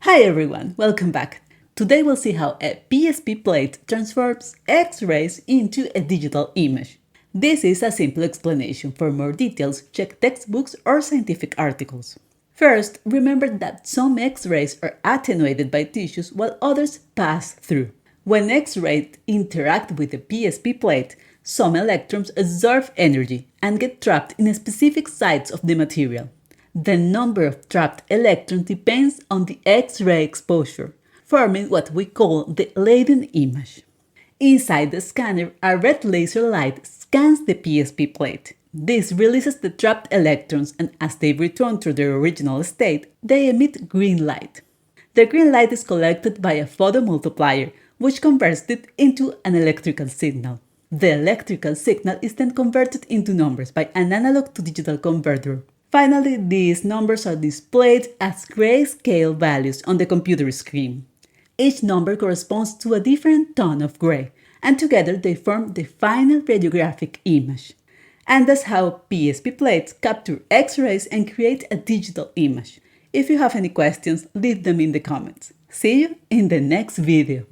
Hi everyone, welcome back. Today we'll see how a PSP plate transforms X-rays into a digital image. This is a simple explanation. For more details, check textbooks or scientific articles. First, remember that some X-rays are attenuated by tissues while others pass through. When X-rays interact with the PSP plate, some electrons absorb energy and get trapped in specific sites of the material. The number of trapped electrons depends on the X-ray exposure, forming what we call the latent image. Inside the scanner, a red laser light scans the PSP plate. This releases the trapped electrons, and as they return to their original state, they emit green light. The green light is collected by a photomultiplier, which converts it into an electrical signal. The electrical signal is then converted into numbers by an analog to digital converter. Finally, these numbers are displayed as grayscale values on the computer screen. Each number corresponds to a different tone of gray, and together they form the final radiographic image. And that's how PSP plates capture X-rays and create a digital image. If you have any questions, leave them in the comments. See you in the next video.